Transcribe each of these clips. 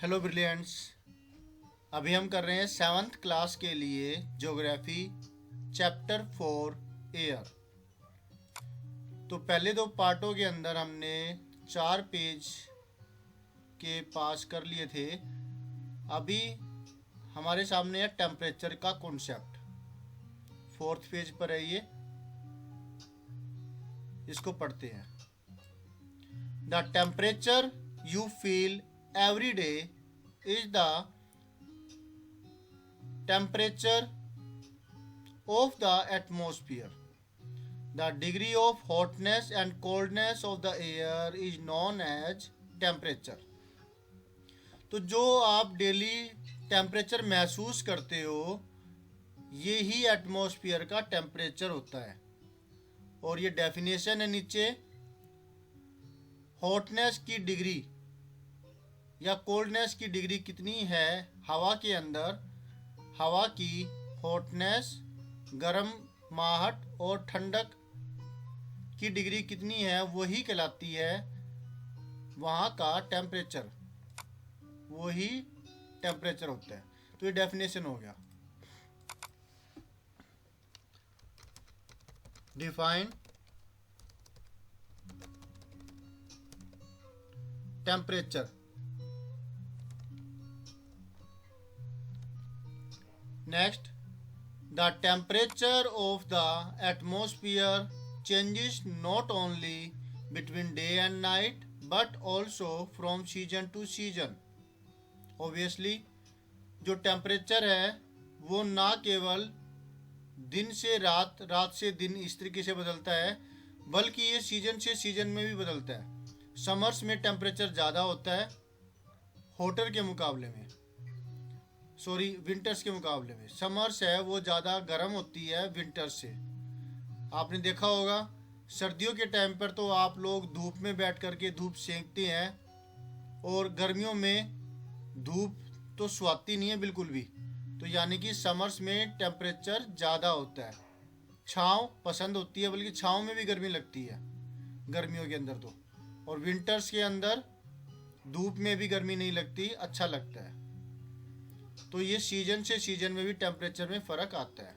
Hello brilliants. अभी हम कर रहे हैं 7th क्लास के लिए ज्योग्राफी चैप्टर 4 एयर। तो पहले दो पार्टों के अंदर हमने 4 पेज के पास कर लिए थे। अभी हमारे सामने है टेम्परेचर का कॉन्सेप्ट। 4th पेज पर है ये, इसको पढ़ते हैं। The temperature you feel every day is the temperature of the atmosphere. The degree of hotness and coldness of the air is known as temperature. तो जो आप डेली टेम्परेचर महसूस करते हो ये ही एटमॉस्फेयर का टेम्परेचर होता है। और ये डेफिनेशन है नीचे। हॉटनेस की डिग्री या कोल्डनेस की डिग्री कितनी है हवा के अंदर, हवा की हॉटनेस गर्म माहट और ठंडक की डिग्री कितनी है वही कहलाती है वहाँ का टेम्परेचर, वही टेम्परेचर होता है। तो ये डेफिनेशन हो गया। Define temperature. Next, the temperature of the atmosphere changes not only between day and night but also from season to season. Obviously, जो टेम्परेचर है वो ना केवल दिन से रात, रात से दिन इस तरीके से बदलता है बल्कि ये सीजन से सीजन में भी बदलता है। समर्स में टेम्परेचर ज़्यादा होता है होटर के मुकाबले में, विंटर्स के मुकाबले में। समर्स है वो ज़्यादा गर्म होती है विंटर्स से। आपने देखा होगा सर्दियों के टाइम पर तो आप लोग धूप में बैठ कर के धूप सेंकते हैं और गर्मियों में धूप तो सुहाती नहीं है बिल्कुल भी। तो यानी कि समर्स में टेम्परेचर ज़्यादा होता है, छाँव पसंद होती है, बल्कि छाँव में भी गर्मी लगती है गर्मियों के अंदर तो। और विंटर्स के अंदर धूप में भी गर्मी नहीं लगती, अच्छा लगता है। तो ये सीजन से सीजन में भी टेम्परेचर में फर्क आता है।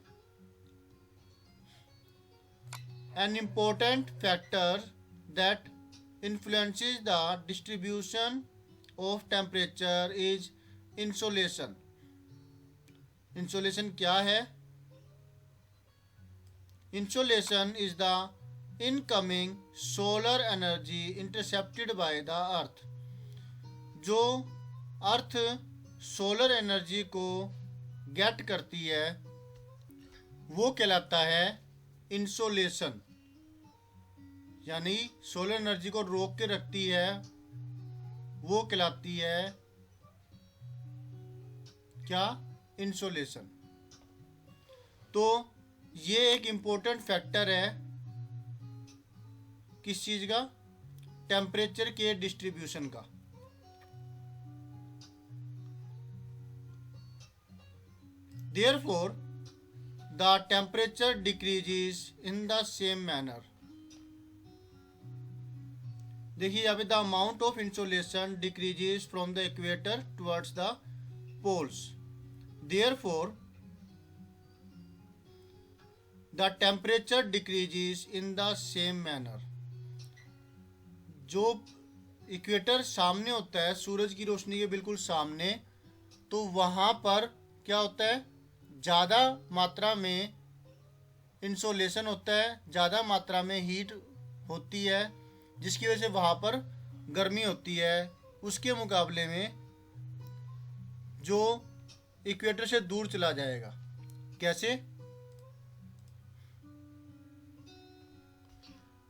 An important factor that influences the distribution of temperature is insolation. Insolation क्या है? Insolation is the incoming solar energy intercepted by the earth. जो अर्थ सोलर एनर्जी को गेट करती है वो कहलाता है इंसोलेशन। यानी सोलर एनर्जी को रोक के रखती है वो कहलाती है क्या? इंसोलेशन। तो ये एक इम्पोर्टेंट फैक्टर है किस चीज़ का? टेम्परेचर के डिस्ट्रीब्यूशन का। Therefore, the temperature decreases in the same manner. देखिए यहाँ पे the amount of insolation decreases from the equator towards the poles. Therefore, the temperature decreases in the same manner. जो equator सामने होता है सूरज की रोशनी के बिल्कुल सामने, तो वहाँ पर क्या होता है? ज़्यादा मात्रा में इंसोलेशन होता है, ज़्यादा मात्रा में हीट होती है जिसकी वजह से वहाँ पर गर्मी होती है उसके मुकाबले में जो इक्वेटर से दूर चला जाएगा। कैसे?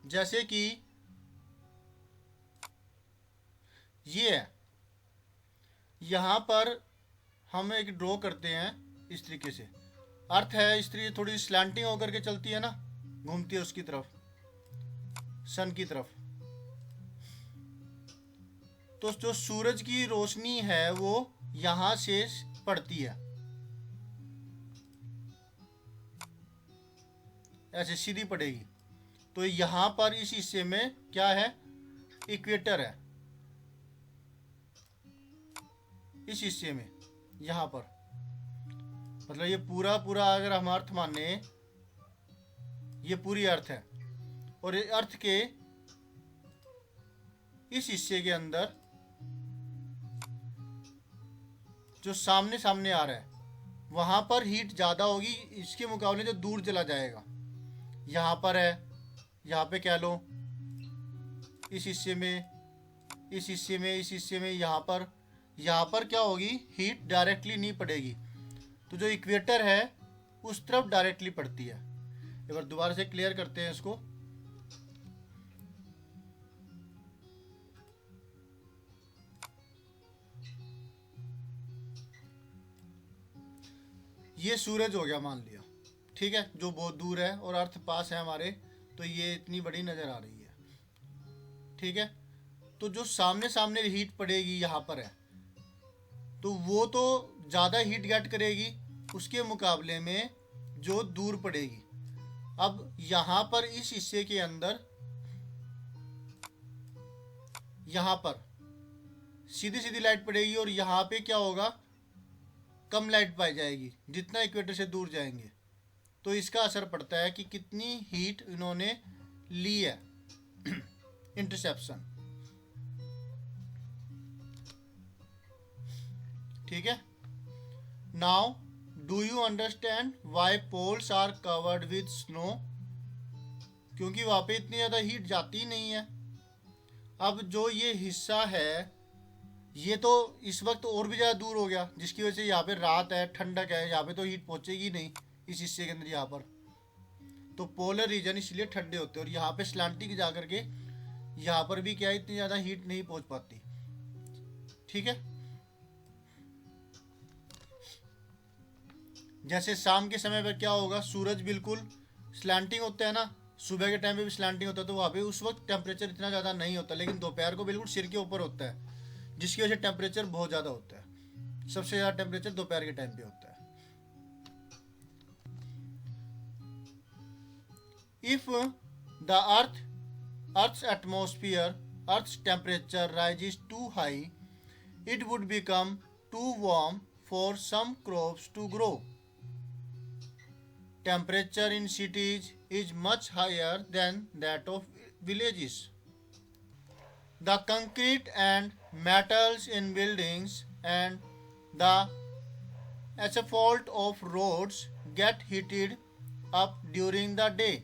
जैसे कि ये है, यहाँ पर हम एक ड्रॉ करते हैं इस तरीके से। अर्थ है इस तरीके थोड़ी स्लैंटिंग होकर के चलती है ना, घूमती है उसकी तरफ, सन की तरफ। तो जो सूरज की रोशनी है वो यहाँ से पड़ती है ऐसे सीधी पड़ेगी। तो यहाँ पर इस हिस्से में क्या है? इक्वेटर है। इस हिस्से में, यहाँ पर, मतलब ये पूरा पूरा अगर हम अर्थ माने, ये पूरी अर्थ है, और ये अर्थ के इस हिस्से के अंदर जो सामने सामने आ रहा है वहां पर हीट ज़्यादा होगी इसके मुकाबले जो दूर चला जाएगा। यहाँ पर है, यहाँ पे कह लो, इस हिस्से में, इस हिस्से में, इस हिस्से में, यहाँ पर क्या होगी, हीट डायरेक्टली नहीं पड़ेगी। तो जो इक्वेटर है उस तरफ डायरेक्टली पड़ती है। एक बार दोबारा से क्लियर करते हैं इसको। ये सूरज हो गया मान लिया, ठीक है, जो बहुत दूर है और अर्थ पास है हमारे, तो ये इतनी बड़ी नज़र आ रही है, ठीक है। तो जो सामने सामने हीट पड़ेगी यहाँ पर है, तो वो तो ज़्यादा हीट गेट करेगी उसके मुकाबले में जो दूर पड़ेगी। अब यहाँ पर इस हिस्से के अंदर, यहाँ पर सीधी सीधी लाइट पड़ेगी और यहाँ पे क्या होगा, कम लाइट पाई जाएगी जितना इक्वेटर से दूर जाएंगे। तो इसका असर पड़ता है कि कितनी हीट इन्होंने ली है, इंटरसेप्शन, ठीक है। Now do you understand why poles are covered with snow? क्योंकि वहां पे इतनी ज़्यादा हीट जाती ही नहीं है। अब जो ये हिस्सा है ये तो इस वक्त और भी ज़्यादा दूर हो गया, जिसकी वजह से यहाँ पे रात है, ठंडक है, यहाँ पे तो हीट पहुँचेगी नहीं इस हिस्से के अंदर। यहाँ पर तो पोलर रीजन इसलिए ठंडे होते हैं, और यहाँ पे स्लैंटिंग जा करके यहाँ पर भी क्या है, इतनी ज़्यादा हीट नहीं पहुँच पाती, ठीक है। जैसे शाम के समय पर क्या होगा, सूरज बिल्कुल स्लैंटिंग होता है ना, सुबह के टाइम पे भी स्लैंटिंग होता है, तो वहाँ पे उस वक्त टेम्परेचर इतना ज़्यादा नहीं होता, लेकिन दोपहर को बिल्कुल सिर के ऊपर होता है, जिसकी वजह से टेम्परेचर बहुत ज़्यादा होता है। सबसे ज़्यादा टेम्परेचर दोपहर के टाइम पे होता है। If the earth's atmosphere, Earth's temperature rises too high, it would become too warm for some crops to grow. Temperature in cities is much higher than that of villages. The concrete and metals in buildings and the asphalt of roads get heated up during the day.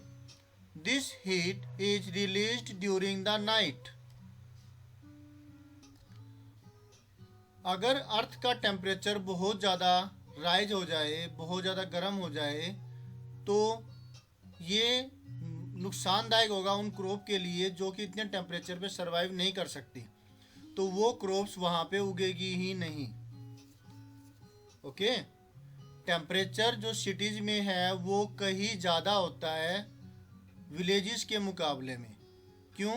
This heat is released during the night. अगर अर्थ का temperature बहुत ज़्यादा rise हो जाए, बहुत ज़्यादा गर्म हो जाए, तो ये नुकसानदायक होगा उन क्रॉप के लिए जो कि इतने टेम्परेचर पे सरवाइव नहीं कर सकती। तो वो क्रॉप्स वहाँ पे उगेगी ही नहीं। ओके, टेम्परेचर जो सिटीज़ में है वो कहीं ज़्यादा होता है विलेजेस के मुकाबले में। क्यों?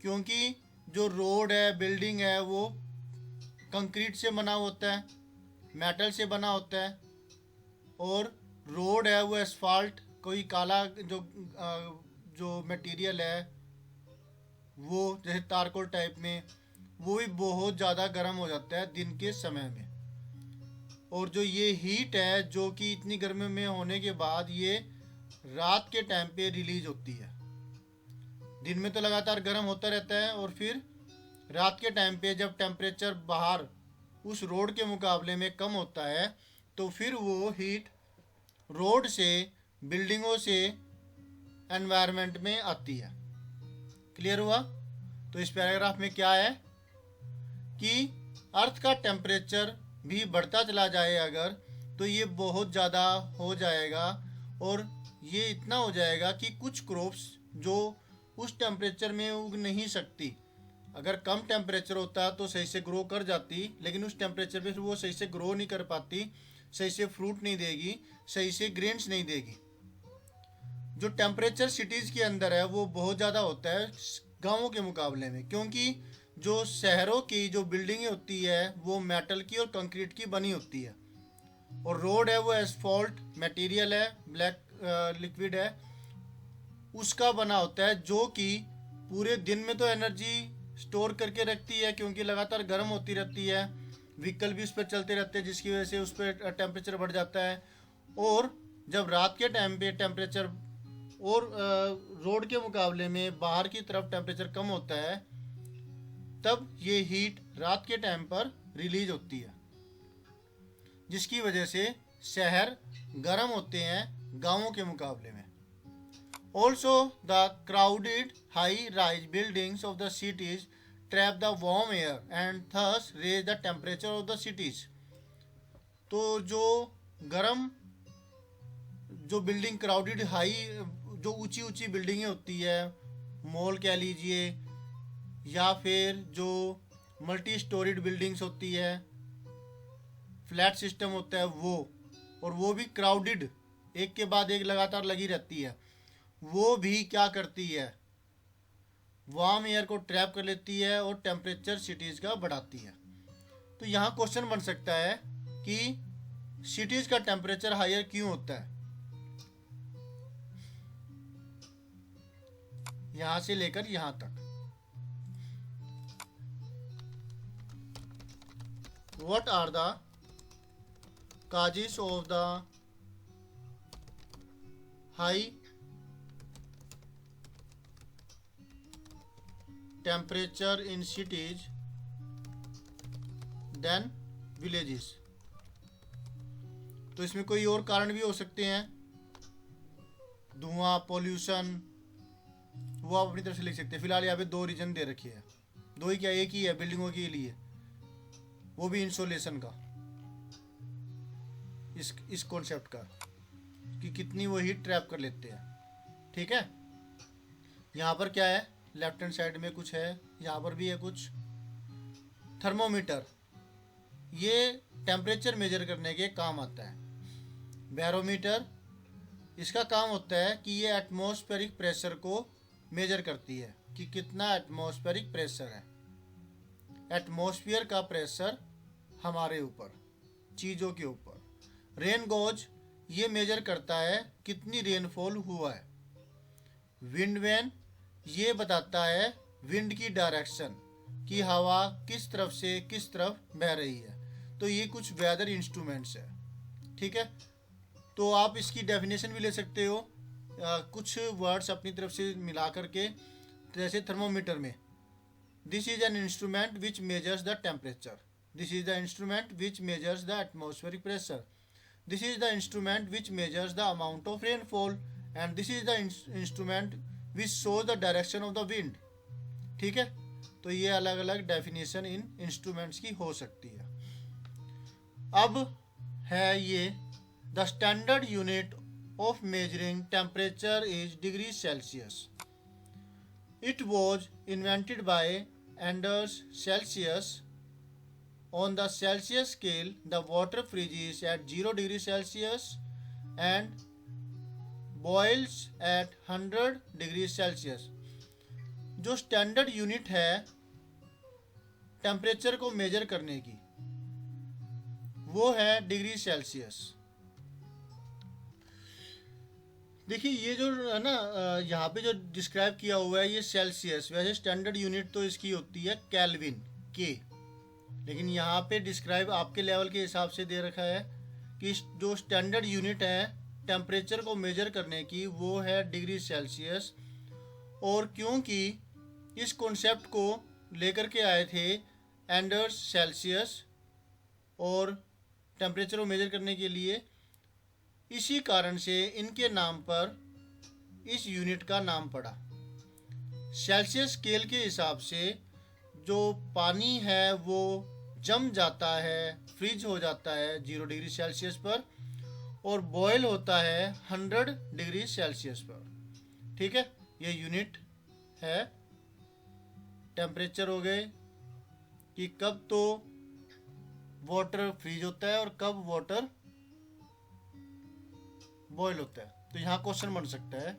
क्योंकि जो रोड है, बिल्डिंग है, वो कंक्रीट से बना होता है, मेटल से बना होता है, और रोड है वो एसफाल्ट, कोई काला जो मटेरियल है वो जैसे तारकोल टाइप में, वो भी बहुत ज़्यादा गर्म हो जाता है दिन के समय में। और जो ये हीट है जो कि इतनी गर्मी में होने के बाद ये रात के टाइम पे रिलीज होती है। दिन में तो लगातार गर्म होता रहता है, और फिर रात के टाइम पे जब टेम्परेचर बाहर उस रोड के मुकाबले में कम होता है, तो फिर वो हीट रोड से, बिल्डिंगों से एनवायरनमेंट में आती है। क्लियर हुआ? तो इस पैराग्राफ में क्या है कि अर्थ का टेम्परेचर भी बढ़ता चला जाए अगर, तो ये बहुत ज़्यादा हो जाएगा, और ये इतना हो जाएगा कि कुछ क्रॉप्स जो उस टेम्परेचर में उग नहीं सकती, अगर कम टेम्परेचर होता तो सही से ग्रो कर जाती, लेकिन उस टेम्परेचर पे वो सही से ग्रो नहीं कर पाती, सही से फ्रूट नहीं देगी, सही से ग्रेन्स नहीं देगी। जो टेम्परेचर सिटीज़ के अंदर है वो बहुत ज़्यादा होता है गांवों के मुकाबले में, क्योंकि जो शहरों की जो बिल्डिंगें होती है वो मेटल की और कंक्रीट की बनी होती है, और रोड है वो एसफॉल्ट मटेरियल है, ब्लैक लिक्विड है, उसका बना होता है, जो कि पूरे दिन में तो एनर्जी स्टोर करके रखती है क्योंकि लगातार गर्म होती रहती है, व्हीकल भी उस पर चलते रहते हैं, जिसकी वजह से उस पर टेम्परेचर बढ़ जाता है। और जब रात के टाइम पे टेम्परेचर और रोड के मुकाबले में बाहर की तरफ टेम्परेचर कम होता है, तब ये हीट रात के टाइम पर रिलीज होती है, जिसकी वजह से शहर गर्म होते हैं गांवों के मुकाबले में। Also the crowded high rise buildings of the cities trap the warm air and thus raise the temperature of the cities. तो जो बिल्डिंग क्राउडेड हाई, जो ऊंची ऊंची बिल्डिंगें होती है, मॉल कह लीजिए, या फिर जो मल्टी स्टोरीड बिल्डिंग्स होती है, फ्लैट सिस्टम होता है और वो भी क्राउडेड, एक के बाद एक लगातार लगी रहती है, वो भी क्या करती है, वार्म एयर को ट्रैप कर लेती है और टेम्परेचर सिटीज़ का बढ़ाती है। तो यहाँ क्वेश्चन बन सकता है कि सिटीज़ का टेम्परेचर हायर क्यों होता है, यहाँ से लेकर यहाँ तक। What are the causes of the high temperature in cities than villages? तो इसमें कोई और कारण भी हो सकते हैं, धुआं, पॉल्यूशन, वो आप अपनी तरफ से लिख सकते हैं। फिलहाल यहाँ पे 2 रीजन दे रखी है, 2 ही क्या, एक ही है बिल्डिंगों के लिए, वो भी इंसोलेशन का, इस कॉन्सेप्ट का कि कितनी वो हीट ट्रैप कर लेते हैं। ठीक है, यहाँ पर क्या है, लेफ्ट हैंड साइड में कुछ है, यहाँ पर भी है कुछ थर्मोमीटर, ये टेम्परेचर मेजर करने के काम आता है। बैरोमीटर, इसका काम होता है कि ये एटमॉस्फेरिक प्रेशर को मेजर करती है कि कितना एटमॉस्फेरिक प्रेशर है, एटमॉस्फेयर का प्रेशर हमारे ऊपर, चीज़ों के ऊपर। रेन गॉज, ये मेजर करता है कितनी रेनफॉल हुआ है। विंड वैन, ये बताता है विंड की डायरेक्शन, कि हवा किस तरफ से किस तरफ बह रही है। तो ये कुछ वेदर इंस्ट्रूमेंट्स है। ठीक है, तो आप इसकी डेफिनेशन भी ले सकते हो, कुछ वर्ड्स अपनी तरफ से मिला करके, जैसे थर्मोमीटर में, this is an instrument which measures the temperature, this is the instrument which measures the atmospheric pressure, this is the instrument which measures the amount of rainfall, and this is the instrument which shows the direction of the wind. ठीक है, तो ये अलग अलग definition in instruments की हो सकती है। अब है ये the standard unit of measuring temperature is degrees Celsius. It was invented by Anders Celsius. On the Celsius scale, the water freezes at 0 degrees Celsius and boils at 100 degrees Celsius. जो standard unit है temperature को major करने की, वो है degree Celsius. देखिए ये जो है ना, यहाँ पे जो डिस्क्राइब किया हुआ है ये सेल्सियस, वैसे स्टैंडर्ड यूनिट तो इसकी होती है केल्विन के, लेकिन यहाँ पे डिस्क्राइब आपके लेवल के हिसाब से दे रखा है कि जो स्टैंडर्ड यूनिट है टेम्परेचर को मेजर करने की, वो है डिग्री सेल्सियस। और क्योंकि इस कॉन्सेप्ट को लेकर के आए थे एंडर्स सेल्सियस और टेम्परेचर को मेजर करने के लिए, इसी कारण से इनके नाम पर इस यूनिट का नाम पड़ा। सेल्सियस स्केल के हिसाब से जो पानी है वो जम जाता है, फ्रीज हो जाता है 0 डिग्री सेल्सियस पर, और बॉयल होता है 100 डिग्री सेल्सियस पर। ठीक है, ये यूनिट है टेम्परेचर हो गए कि कब तो वाटर फ्रीज होता है और कब वाटर बॉयल होता है। तो यहाँ क्वेश्चन बन सकता है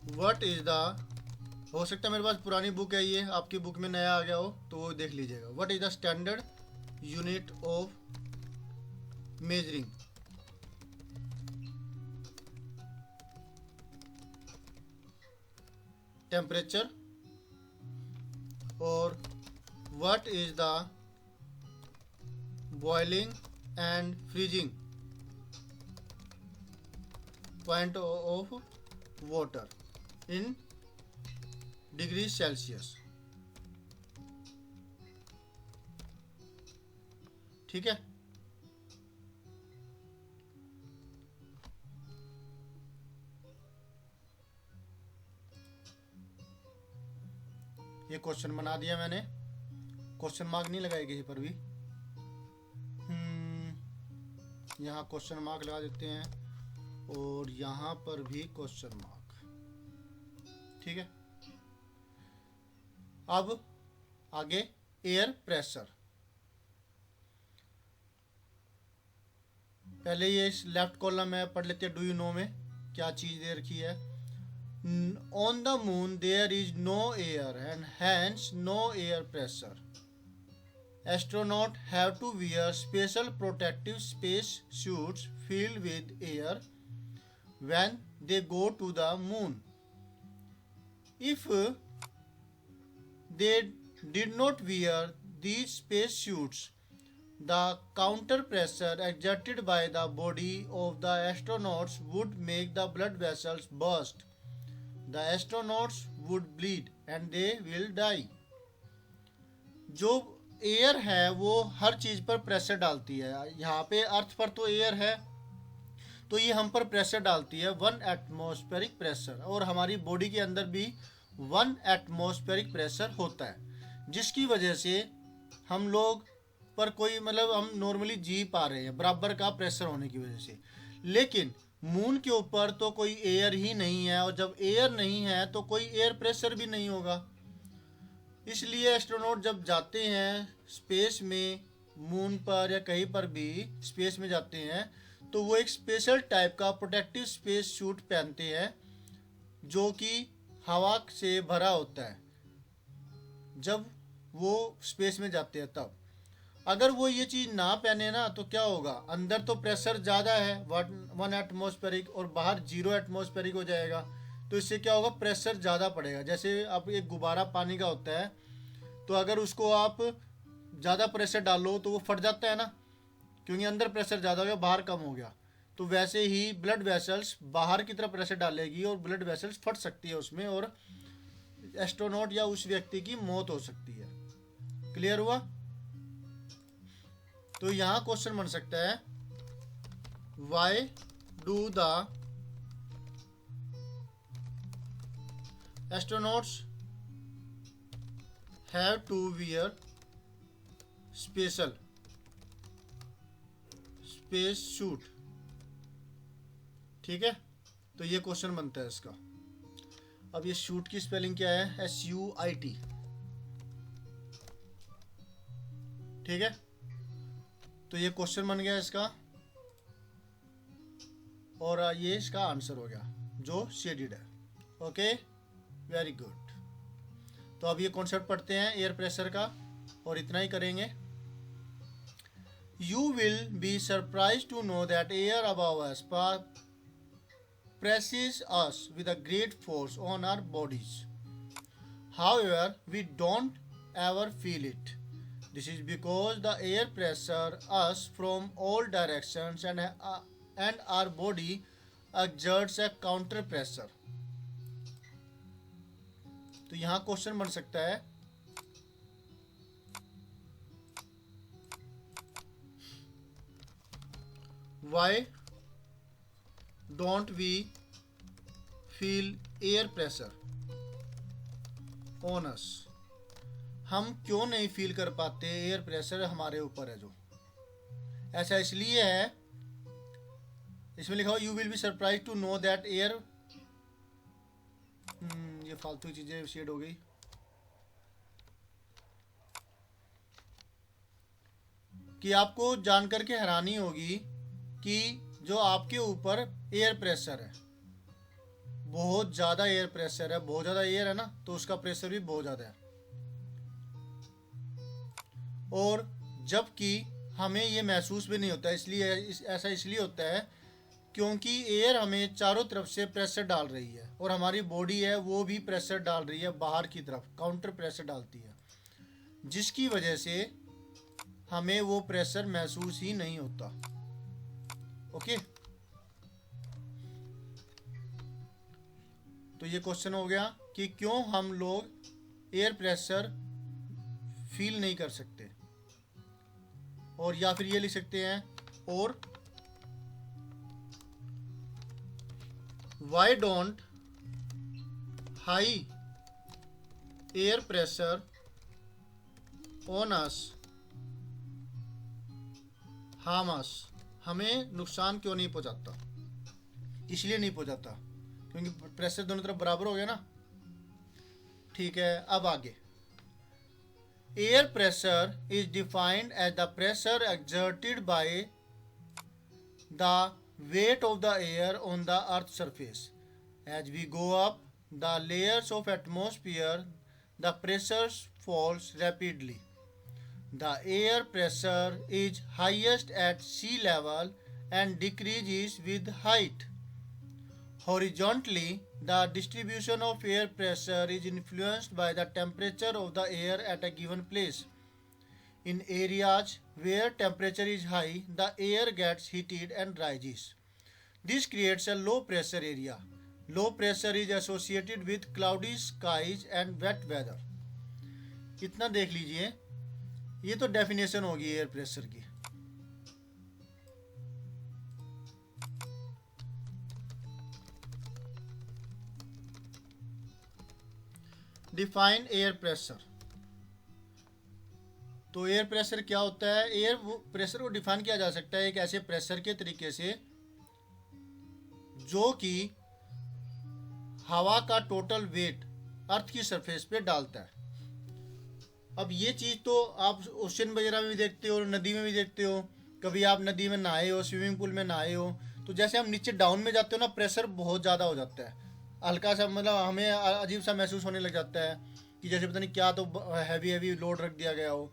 व्हाट इज द, हो सकता है मेरे पास पुरानी बुक है, ये आपकी बुक में नया आ गया हो तो वो देख लीजिएगा। What is the standard unit of measuring temperature और what is the boiling and freezing point of water in degree Celsius. ठीक है, ये क्वेश्चन बना दिया मैंने, क्वेश्चन मार्क नहीं लगाए किसी पर भी। यहाँ क्वेश्चन मार्क लगा देते हैं और यहाँ पर भी क्वेश्चन मार्क। ठीक है, अब आगे एयर प्रेशर। पहले ये लेफ्ट कॉलम में पढ़ लेते हैं, डू यू नो में क्या चीज दे रखी है। On the moon there is no air and hence no air pressure. Astronauts have to wear special protective space suits filled with air when they go to the moon. If they did not wear these space suits, the counter pressure exerted by the body of the astronauts would make the blood vessels burst. The astronauts would bleed and they will die. जो air है वो हर चीज पर pressure डालती है। यहाँ पे अर्थ पर तो एयर है, तो ये हम पर प्रेशर डालती है 1 एटमॉस्फेरिक प्रेशर, और हमारी बॉडी के अंदर भी 1 एटमॉस्फेरिक प्रेशर होता है, जिसकी वजह से हम लोग पर कोई मतलब हम नॉर्मली जी पा रहे हैं बराबर का प्रेशर होने की वजह से। लेकिन मून के ऊपर तो कोई एयर ही नहीं है, और जब एयर नहीं है तो कोई एयर प्रेशर भी नहीं होगा। इसलिए एस्ट्रोनॉट जब जाते हैं स्पेस में, मून पर या कहीं पर भी स्पेस में जाते हैं, तो वो एक स्पेशल टाइप का प्रोटेक्टिव स्पेस सूट पहनते हैं जो कि हवा से भरा होता है। जब वो स्पेस में जाते हैं तब अगर वो ये चीज़ ना पहने ना तो क्या होगा, अंदर तो प्रेशर ज़्यादा है 1 एटमॉस्फेरिक और बाहर 0 एटमॉस्फेरिक हो जाएगा, तो इससे क्या होगा, प्रेशर ज़्यादा पड़ेगा। जैसे अब एक गुब्बारा पानी का होता है, तो अगर उसको आप ज़्यादा प्रेशर डालो तो वो फट जाता है ना, क्योंकि अंदर प्रेशर ज़्यादा हो गया बाहर कम हो गया। तो वैसे ही ब्लड वेसल्स बाहर की तरफ प्रेशर डालेगी और ब्लड वेसल्स फट सकती है उसमें, और एस्ट्रोनॉट या उस व्यक्ति की मौत हो सकती है। क्लियर हुआ? तो यहाँ क्वेश्चन बन सकता है, why do the astronauts have to wear special space suit। ठीक है, तो ये क्वेश्चन बनता है इसका। अब ये सूट की स्पेलिंग क्या है, SUIT। ठीक है, तो ये क्वेश्चन बन गया इसका, और ये इसका आंसर हो गया जो शेडेड है। Okay, very good. तो अब ये कॉन्सेप्ट पढ़ते हैं एयर प्रेशर का, और इतना ही करेंगे। You will be surprise to know that air above us presses us with a great force on our bodies. However, we don't ever feel it. This is because the air pressure us from all directions and our body exerts a counter pressure. तो यहाँ question बन सकता है, why don't we feel air pressure on us? हम क्यों नहीं feel कर पाते एयर प्रेशर हमारे ऊपर है जो। ऐसा इसलिए है, इसमें लिखा हो you will be surprise to know that air, ये फालतू चीजें शेड हो गई। कि आपको जानकर के हैरानी होगी कि जो आपके ऊपर एयर प्रेशर है, बहुत ज़्यादा एयर प्रेशर है, बहुत ज़्यादा एयर है ना, तो उसका प्रेशर भी बहुत ज़्यादा है। और जबकि हमें ये महसूस भी नहीं होता, इसलिए ऐसा इसलिए होता है क्योंकि एयर हमें चारों तरफ से प्रेशर डाल रही है और हमारी बॉडी है वो भी प्रेशर डाल रही है बाहर की तरफ, काउंटर प्रेशर डालती है, जिसकी वजह से हमें वो प्रेशर महसूस ही नहीं होता। ओके, तो ये क्वेश्चन हो गया कि क्यों हम लोग एयर प्रेशर फील नहीं कर सकते। और या फिर ये लिख सकते हैं, और why don't high air pressure on us harm us, हमें नुकसान क्यों नहीं पहुंचाता? इसलिए नहीं पहुंचाता क्योंकि प्रेशर दोनों तरफ बराबर हो गया ना। ठीक है, अब आगे, air pressure is defined as the pressure exerted by the weight of the air on the earth's surface. As we go up the layers of atmosphere, the pressure falls rapidly. The air pressure is highest at sea level and decreases with height. Horizontally, the distribution of air pressure is influenced by the temperature of the air at a given place. In areas where temperature is high, the air gets heated and rises. This creates a low pressure area. Low pressure is associated with cloudy skies and wet weather. इतना देख लीजिए, ये तो definition होगी air pressure की। Define air pressure. तो air pressure क्या होता है? एयर प्रेशर को डिफाइन किया जा सकता है एक ऐसे प्रेशर के तरीके से जो कि हवा का टोटल वेट अर्थ की सरफेस पे डालता है। अब ये चीज़ तो आप ओशन वगैरह में भी देखते हो, नदी में भी देखते हो। कभी आप नदी में नहाए हो, स्विमिंग पूल में नहाए हो, तो जैसे हम नीचे डाउन में जाते हो ना, प्रेशर बहुत ज़्यादा हो जाता है। हल्का सा मतलब हमें अजीब सा महसूस होने लग जाता है कि जैसे पता नहीं क्या तो हैवी हैवी लोड रख दिया गया हो,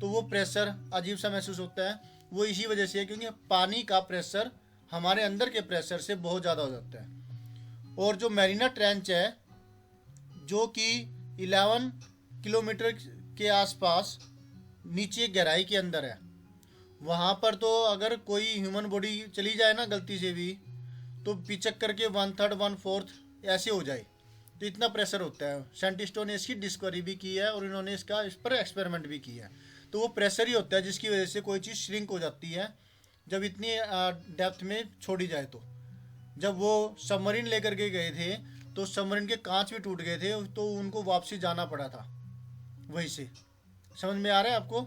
तो वो प्रेशर अजीब सा महसूस होता है। वो इसी वजह से है क्योंकि पानी का प्रेशर हमारे अंदर के प्रेशर से बहुत ज़्यादा हो जाता है। और जो मैरीना ट्रेंच है जो कि 11 किलोमीटर के आसपास नीचे गहराई के अंदर है, वहाँ पर तो अगर कोई ह्यूमन बॉडी चली जाए ना गलती से भी, तो पिचक करके 1/3 1/4 ऐसे हो जाए, तो इतना प्रेशर होता है। साइंटिस्टों ने इसकी डिस्कवरी भी की है और इन्होंने इस पर एक्सपेरिमेंट भी किया है। तो वो प्रेशर ही होता है जिसकी वजह से कोई चीज़ श्रिंक हो जाती है जब इतनी डेप्थ में छोड़ी जाए। तो जब वो सबमरीन लेकर के गए थे तो सबमरीन के कांच भी टूट गए थे, तो उनको वापसी जाना पड़ा था वहीं से। समझ में आ रहा है आपको?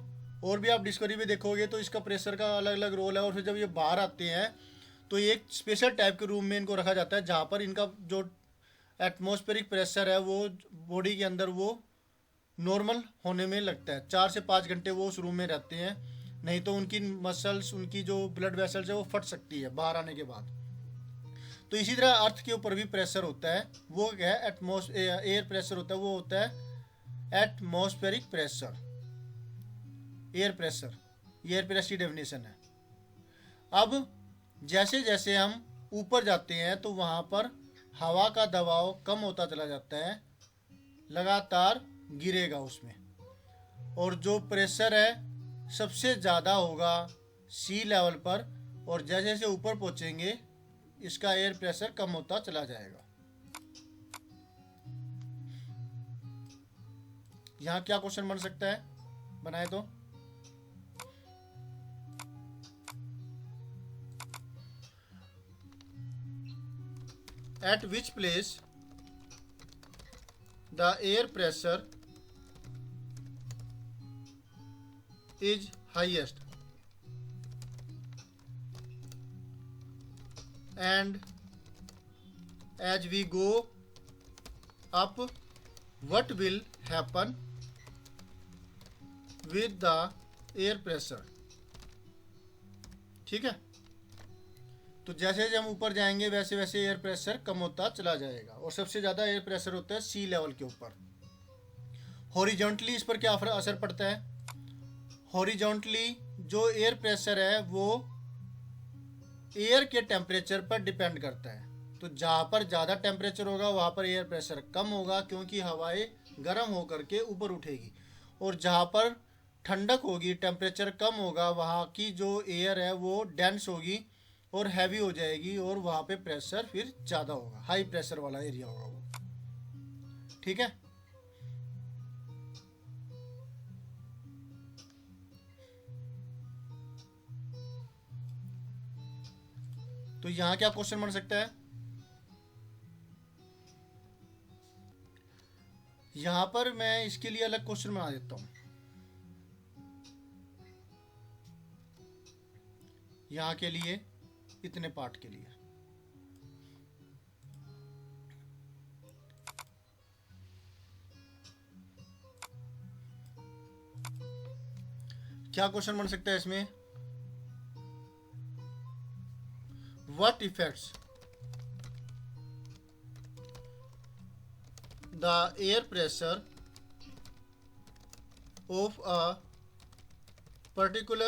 और भी आप डिस्कवरी में देखोगे तो इसका प्रेशर का अलग अलग रोल है। और फिर जब ये बाहर आते हैं तो एक स्पेशल टाइप के रूम में इनको रखा जाता है जहाँ पर इनका जो एटमॉस्फेरिक प्रेशर है वो बॉडी के अंदर वो नॉर्मल होने में लगता है। 4 से 5 घंटे वो उस रूम में रहते हैं, नहीं तो उनकी मसल्स, उनकी जो ब्लड वेसल्स है वो फट सकती है बाहर आने के बाद। तो इसी तरह अर्थ के ऊपर भी प्रेशर होता है, वो क्या है? एयर प्रेशर होता है, वो होता है atmospheric pressure. Air pressure, air pressure की डेफिनेशन है। अब जैसे जैसे हम ऊपर जाते हैं तो वहाँ पर हवा का दबाव कम होता चला जाता है, लगातार गिरेगा उसमें, और जो प्रेशर है सबसे ज़्यादा होगा सी लेवल पर, और जैसे जैसे ऊपर पहुँचेंगे इसका एयर प्रेशर कम होता चला जाएगा। यहाँ क्या क्वेश्चन बन सकता है? बनाए तो at which place the air pressure is highest and as we go up what will happen with the air pressure। ठीक है, तो जैसे जैसे हम ऊपर जाएंगे वैसे वैसे एयर प्रेशर कम होता चला जाएगा, और सबसे ज़्यादा एयर प्रेशर होता है सी लेवल के ऊपर। हॉरिजॉन्टली इस पर क्या असर पड़ता है? हॉरिजॉन्टली जो एयर प्रेशर है वो एयर के टेम्परेचर पर डिपेंड करता है। तो जहाँ पर ज़्यादा टेम्परेचर होगा वहाँ पर एयर प्रेशर कम होगा, क्योंकि हवाएं गर्म होकर के ऊपर उठेगी। और जहाँ पर ठंडक होगी, टेम्परेचर कम होगा, वहाँ की जो एयर है वो डेंस होगी और हैवी हो जाएगी, और वहाँ पे प्रेशर फिर ज़्यादा होगा, हाई प्रेशर वाला एरिया होगा वो। ठीक है। तो यहाँ क्या क्वेश्चन बन सकता है? यहाँ पर मैं इसके लिए अलग क्वेश्चन बना देता हूँ। यहाँ के लिए, इतने पार्ट के लिए क्या क्वेश्चन बन सकता है इसमें? What affects the air pressure of a particular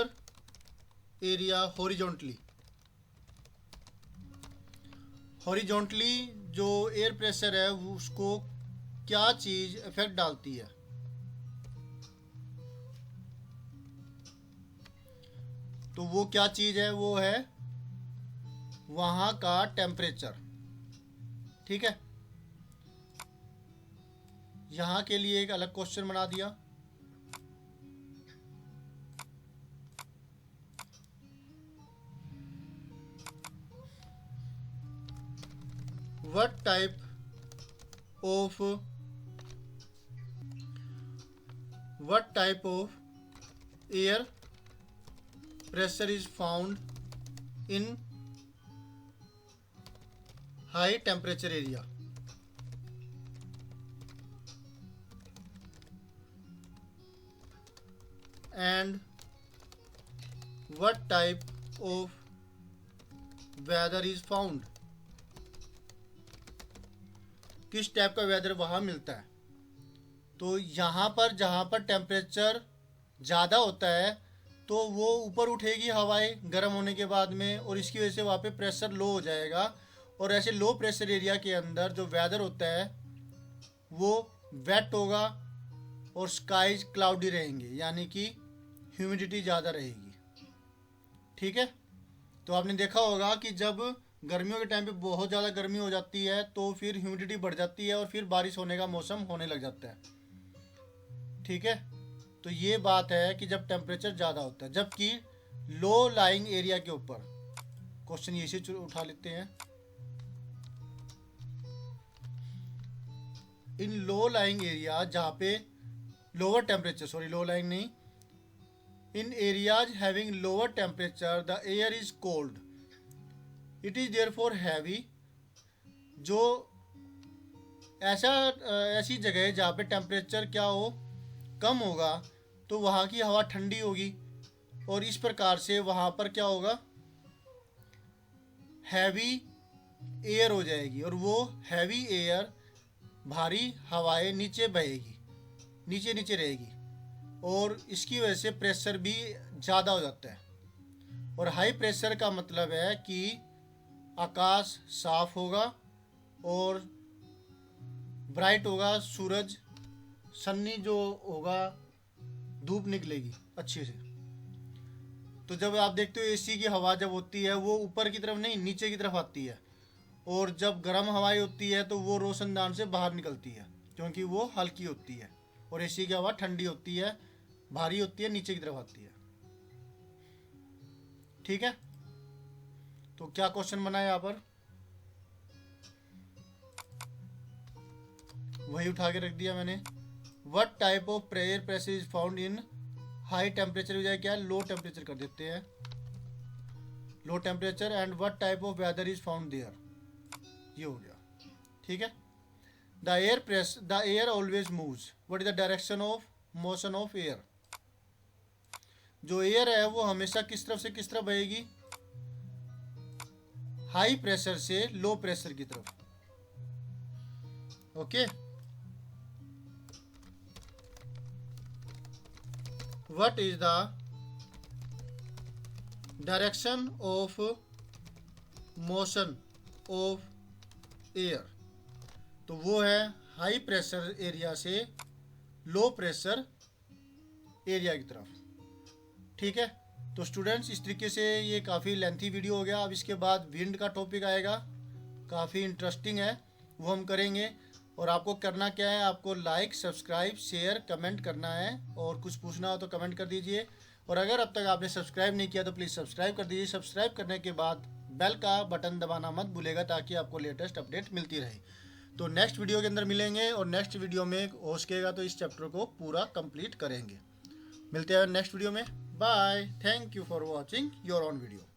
area horizontally? Horizontally जो एयर प्रेशर है उसको क्या चीज इफेक्ट डालती है? तो वो क्या चीज है? वो है वहां का टेम्परेचर। ठीक है। यहां के लिए एक अलग क्वेश्चन बना दिया। What type of air pressure is found in high temperature area? And what type of weather is found? किस टाइप का वेदर वहाँ मिलता है? तो यहाँ पर जहाँ पर टेम्परेचर ज़्यादा होता है तो वो ऊपर उठेगी हवाएं गर्म होने के बाद में, और इसकी वजह से वहाँ पे प्रेशर लो हो जाएगा। और ऐसे लो प्रेशर एरिया के अंदर जो वेदर होता है वो वेट होगा और स्काईज क्लाउडी रहेंगे, यानी कि ह्यूमिडिटी ज़्यादा रहेगी। ठीक है। तो आपने देखा होगा कि जब गर्मियों के टाइम पे बहुत ज़्यादा गर्मी हो जाती है तो फिर ह्यूमिडिटी बढ़ जाती है और फिर बारिश होने का मौसम होने लग जाता है। ठीक है। तो ये बात है कि जब टेम्परेचर ज़्यादा होता है, जबकि लो लाइंग एरिया के ऊपर क्वेश्चन ये से उठा लेते हैं। इन लो लाइंग एरिया जहाँ पे lower temperature, sorry low lying नहीं, in areas having lower temperature the air is cold, it is therefore heavy. जो ऐसी जगह है जहाँ पे टेम्परेचर क्या हो, कम होगा, तो वहाँ की हवा ठंडी होगी, और इस प्रकार से वहाँ पर क्या होगा, हैवी एयर हो जाएगी, और वो हैवी एयर, भारी हवाएं नीचे बहेगी, नीचे नीचे रहेगी, और इसकी वजह से प्रेशर भी ज़्यादा हो जाता है। और हाई प्रेशर का मतलब है कि आकाश साफ होगा और ब्राइट होगा, सूरज सन्नी जो होगा, धूप निकलेगी अच्छे से। तो जब आप देखते हो एसी की हवा जब होती है वो ऊपर की तरफ नहीं नीचे की तरफ आती है, और जब गर्म हवाएं होती है तो वो रोशनदान से बाहर निकलती है, क्योंकि वो हल्की होती है, और एसी की हवा ठंडी होती है, भारी होती है, नीचे की तरफ आती है। ठीक है। तो क्या क्वेश्चन बना है यहाँ पर? वही उठा के रख दिया मैंने। What type of air pressure is found in high temperature, हो जाए क्या, लो टेम्परेचर कर देते हैं, low temperature. And what type of weather is found there, ये हो गया। ठीक है। The air always moves, what is the direction of motion of air? जो एयर है वो हमेशा किस तरफ से किस तरफ बहेगी? हाई प्रेशर से लो प्रेशर की तरफ। Okay. What is the direction of motion of air. तो वो है हाई प्रेशर एरिया से लो प्रेशर एरिया की तरफ। ठीक है, तो स्टूडेंट्स इस तरीके से ये काफ़ी लेंथी वीडियो हो गया। अब इसके बाद विंड का टॉपिक आएगा, काफ़ी इंटरेस्टिंग है, वो हम करेंगे। और आपको करना क्या है, आपको लाइक, सब्सक्राइब, शेयर, कमेंट करना है, और कुछ पूछना हो तो कमेंट कर दीजिए। और अगर अब तक आपने सब्सक्राइब नहीं किया तो प्लीज़ सब्सक्राइब कर दीजिए। सब्सक्राइब करने के बाद बेल का बटन दबाना मत भूलेगा, ताकि आपको लेटेस्ट अपडेट मिलती रहे। तो नेक्स्ट वीडियो के अंदर मिलेंगे, और नेक्स्ट वीडियो में हो सकेगा तो इस चैप्टर को पूरा कंप्लीट करेंगे। मिलते हैं नेक्स्ट वीडियो में। Bye, thank you for watching your own video.